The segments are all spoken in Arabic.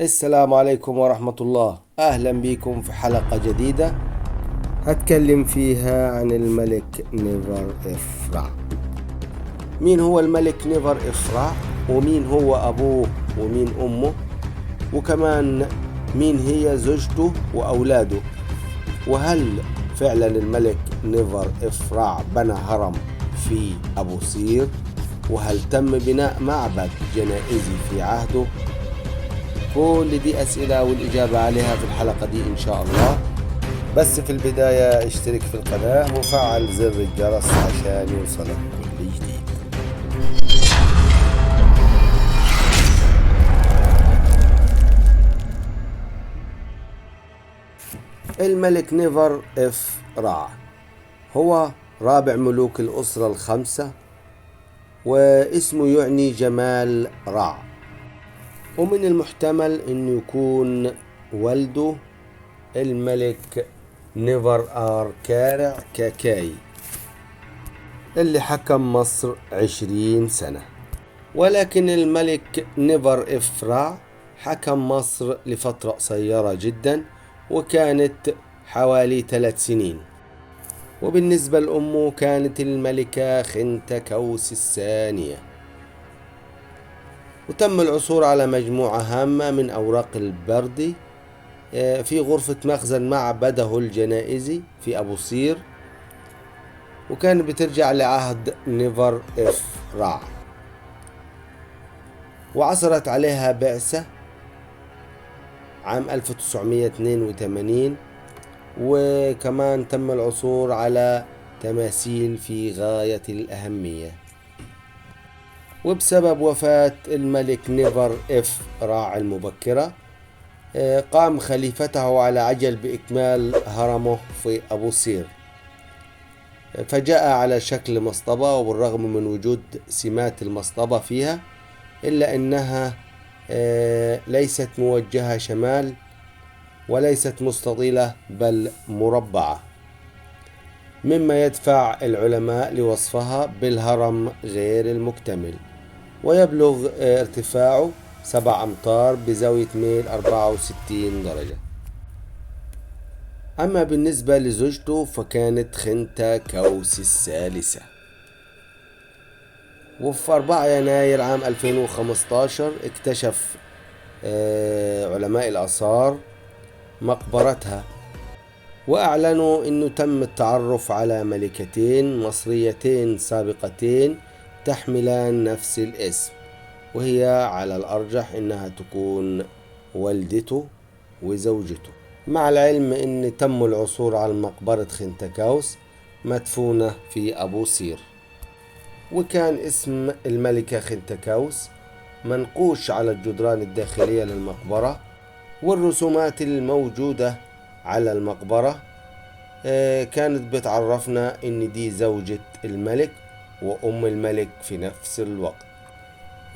السلام عليكم ورحمة الله. أهلا بكم في حلقة جديدة هتكلم فيها عن الملك نيفر إفرع. مين هو الملك نيفر إفرع؟ ومين هو أبوه ومين أمه؟ وكمان مين هي زوجته وأولاده؟ وهل فعلا الملك نيفر إفرع بنى هرم في أبو سير؟ وهل تم بناء معبد جنائزي في عهده؟ كل دي أسئلة والإجابة عليها في الحلقة دي إن شاء الله. بس في البداية اشترك في القناة وفعل زر الجرس عشان يوصلك كل جديد. الملك نيفر إفرع هو رابع ملوك الأسرة الخمسة، واسمه يعني جمال رع، ومن المحتمل أن يكون والده الملك نيفر آر كارع كاكاي اللي حكم مصر 20 سنة. ولكن الملك نيفر إفرع حكم مصر لفترة قصيرة جدا، وكانت حوالي 3 سنين. وبالنسبة لأمه كانت الملكة خنتكوس الثانية. وتم العثور على مجموعة هامة من أوراق البردي في غرفة مخزن معبده الجنائزي في أبو سير، وكان بترجع لعهد نيفر إفرع، وعثرت عليها بعثة عام 1982. وكمان تم العثور على تماثيل في غاية الأهمية. وبسبب وفاة الملك نيفر إفرع المبكرة قام خليفته على عجل بإكمال هرمه في أبو سير، فجاء على شكل مصطبة، وبالرغم من وجود سمات المصطبة فيها إلا أنها ليست موجهة شمال وليست مستطيلة بل مربعة، مما يدفع العلماء لوصفها بالهرم غير المكتمل. ويبلغ ارتفاعه 7 أمتار بزاوية ميل 64 درجة. أما بالنسبة لزوجته فكانت خنتكوس الثالثة. وفي 4 يناير عام 2015 اكتشف علماء الآثار مقبرتها، وأعلنوا أنه تم التعرف على ملكتين مصريتين سابقتين تحملان نفس الاسم، وهي على الأرجح أنها تكون والدته وزوجته، مع العلم أن تم العثور على مقبرة خنتكوس مدفونة في أبو سير. وكان اسم الملكة خنتكوس منقوش على الجدران الداخلية للمقبرة، والرسومات الموجودة على المقبرة كانت بتعرفنا ان دي زوجة الملك وام الملك في نفس الوقت.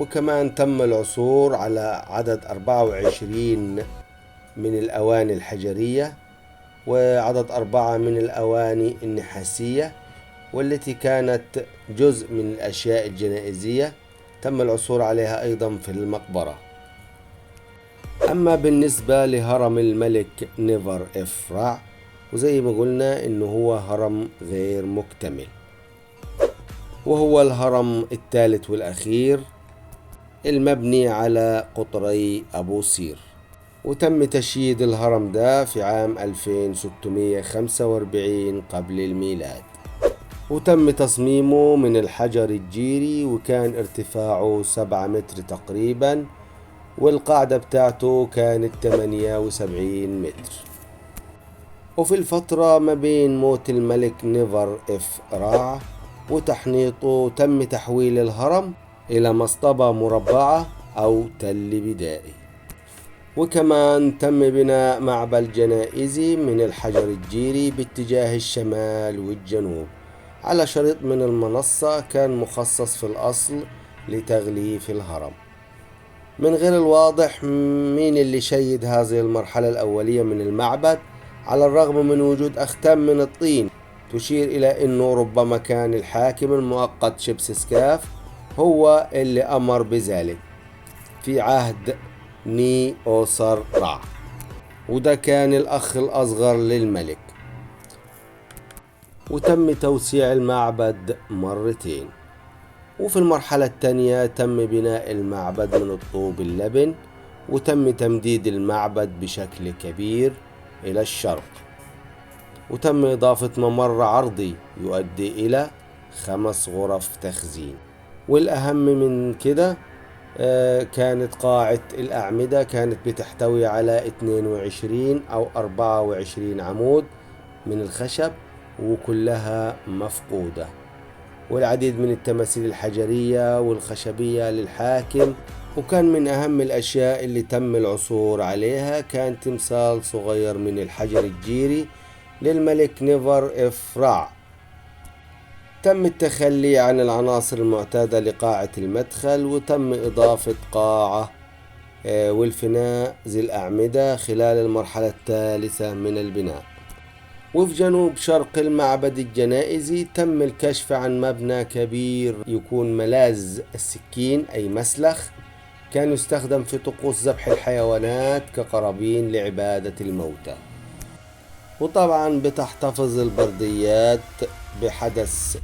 وكمان تم العثور على عدد 24 من الأواني الحجرية، وعدد 4 من الأواني النحاسية، والتي كانت جزء من الأشياء الجنائزية تم العثور عليها أيضا في المقبرة. أما بالنسبة لهرم الملك نيفر إفرع، وزي ما قلنا إنه هو هرم غير مكتمل، وهو الهرم الثالث والأخير المبني على قطري أبو سير. وتم تشييد الهرم ده في عام 2645 قبل الميلاد، وتم تصميمه من الحجر الجيري، وكان ارتفاعه 7 متر تقريبا، والقاعدة بتاعته كانت 78 متر. وفي الفترة ما بين موت الملك نيفر إفرع وتحنيطه تم تحويل الهرم إلى مصطبة مربعة أو تل بدائي. وكمان تم بناء معبد جنائزي من الحجر الجيري باتجاه الشمال والجنوب على شريط من المنصة كان مخصص في الأصل لتغليف الهرم. من غير الواضح مين اللي شيد هذه المرحلة الأولية من المعبد، على الرغم من وجود أختام من الطين تشير إلى أنه ربما كان الحاكم المؤقت شبسسكاف هو اللي أمر بذلك في عهد ني أوسر رع، وده كان الأخ الأصغر للملك. وتم توسيع المعبد مرتين. وفي المرحلة الثانية تم بناء المعبد من الطوب اللبن، وتم تمديد المعبد بشكل كبير إلى الشرق، وتم إضافة ممر عرضي يؤدي إلى 5 غرف تخزين. والأهم من كده كانت قاعة الأعمدة كانت بتحتوي على 22 أو 24 عمود من الخشب، وكلها مفقودة. والعديد من التماثيل الحجرية والخشبية للحاكم. وكان من أهم الأشياء اللي تم العثور عليها كان تمثال صغير من الحجر الجيري للملك نيفر اف رع. تم التخلي عن العناصر المعتادة لقاعة المدخل، وتم إضافة قاعة والفناء ذي الأعمدة خلال المرحلة الثالثة من البناء. وفي جنوب شرق المعبد الجنائزي تم الكشف عن مبنى كبير يكون ملاذ السكين أي مسلخ، كان يستخدم في طقوس ذبح الحيوانات كقرابين لعبادة الموتى. وطبعا بتحتفظ البرديات بحدث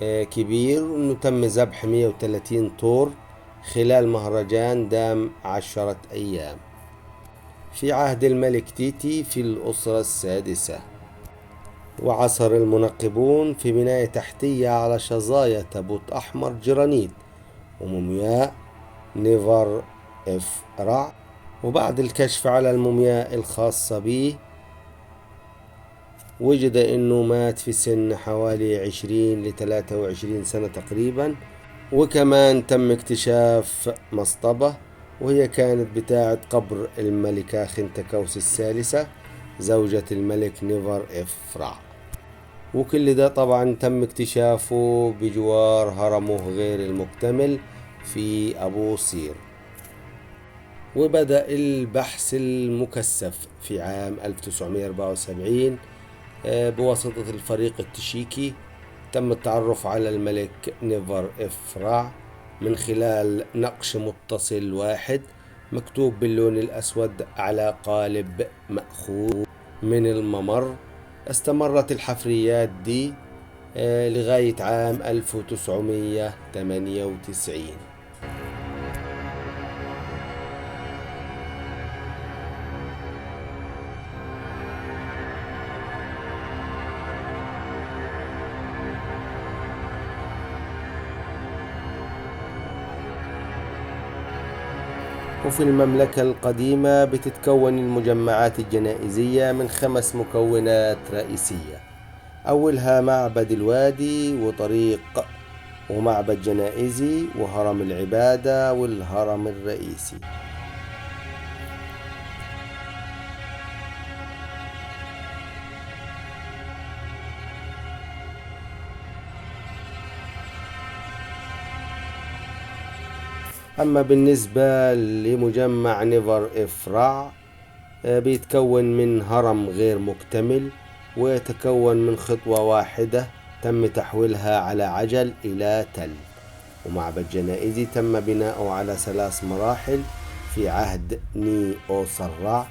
كبير، انه تم ذبح 130 طور خلال مهرجان دام 10 أيام في عهد الملك تيتي في الأسرة السادسة. وعثر المنقبون في بناية تحتية على شظايا تابوت أحمر جرانيت ومومياء نيفر اف رع. وبعد الكشف على المومياء الخاصة به وجد انه مات في سن حوالي 20 ل 23 سنة تقريبا. وكمان تم اكتشاف مصطبة، وهي كانت بتاعة قبر الملكة خنتكوس الثالثة زوجة الملك نيفر اف رع. وكل ده طبعا تم اكتشافه بجوار هرمه غير المكتمل في أبو صير. وبدأ البحث المكثف في عام 1974 بواسطة الفريق التشيكي. تم التعرف على الملك نيفر اف رع من خلال نقش متصل واحد مكتوب باللون الأسود على قالب مأخوذ من الممر. استمرت الحفريات دي لغاية عام 1998. وفي المملكة القديمة بتتكون المجمعات الجنائزية من 5 مكونات رئيسية. أولها معبد الوادي وطريق ومعبد جنائزي وهرم العبادة والهرم الرئيسي. أما بالنسبة لمجمع نيفر اف رع بيتكون من هرم غير مكتمل، ويتكون من خطوة واحدة تم تحويلها على عجل إلى تل. ومعبد جنائزي تم بناؤه على 3 مراحل في عهد ني أوسر رع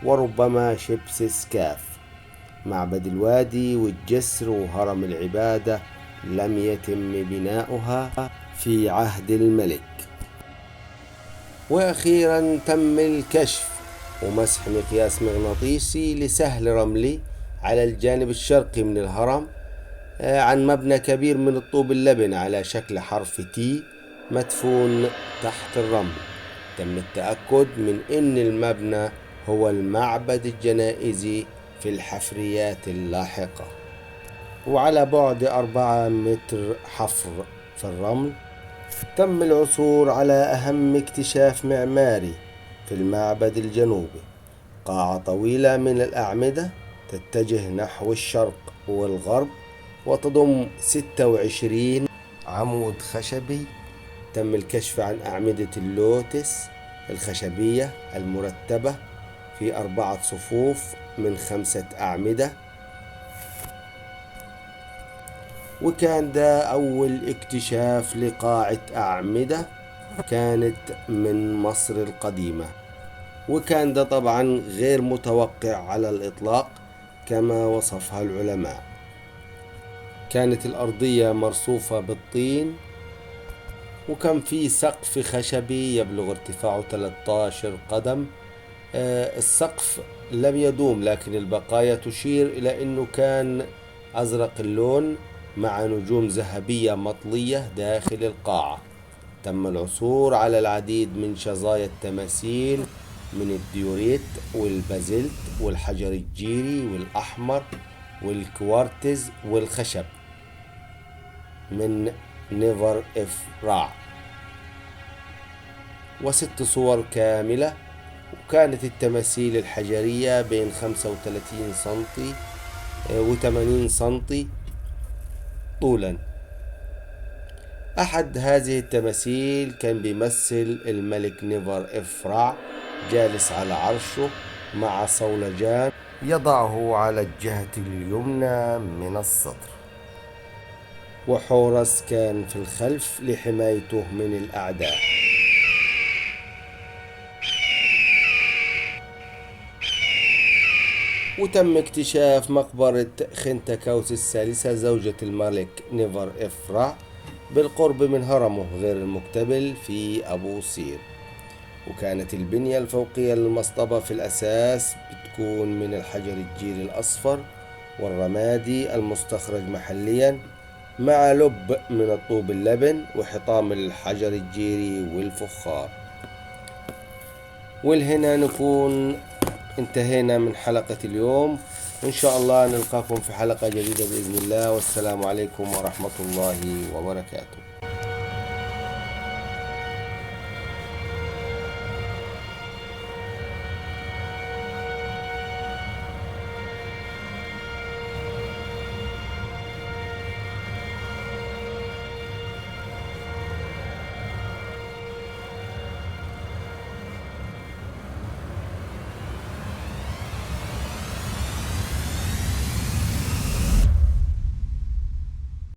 وربما شبسس كاف. معبد الوادي والجسر وهرم العبادة لم يتم بناؤها في عهد الملك. وأخيرا تم الكشف ومسح مقياس مغناطيسي لسهل رملي على الجانب الشرقي من الهرم عن مبنى كبير من الطوب اللبن على شكل حرف تي مدفون تحت الرمل. تم التأكد من أن المبنى هو المعبد الجنائزي في الحفريات اللاحقة. وعلى بعد 4 متر حفر في الرمل تم العثور على أهم اكتشاف معماري في المعبد الجنوبي. قاعة طويلة من الأعمدة تتجه نحو الشرق والغرب وتضم 26 عمود خشبي. تم الكشف عن أعمدة اللوتس الخشبية المرتبة في 4 صفوف من 5 أعمدة. وكان ده أول اكتشاف لقاعة أعمدة كانت من مصر القديمة. وكان ده طبعا غير متوقع على الإطلاق كما وصفها العلماء. كانت الأرضية مرصوفة بالطين، وكان في سقف خشبي يبلغ ارتفاعه 13 قدم. السقف لم يدوم، لكن البقايا تشير إلى أنه كان أزرق اللون مع نجوم ذهبية مطلية داخل القاعة. تم العثور على العديد من شظايا التماثيل من الديوريت والبازلت والحجر الجيري والأحمر والكوارتز والخشب من نيفر إفراع، و6 صور كاملة. وكانت التماثيل الحجرية بين 35 سنتي و80 سنتي طولا. أحد هذه التماثيل كان بيمثل الملك نيفر إفراع جالس على عرشه مع صولجان يضعه على الجهة اليمنى من الصدر، وحورس كان في الخلف لحمايته من الأعداء. وتم اكتشاف مقبرة خنتكاوس الثالثة زوجة الملك نيفر إفراع بالقرب من هرمه غير المكتمل في أبو سير. وكانت البنية الفوقية للمصطبة في الأساس بتكون من الحجر الجيري الأصفر والرمادي المستخرج محليا، مع لب من الطوب اللبن وحطام الحجر الجيري والفخار. والهنا نكون انتهينا من حلقة اليوم، إن شاء الله نلقاكم في حلقة جديدة بإذن الله، والسلام عليكم ورحمة الله وبركاته.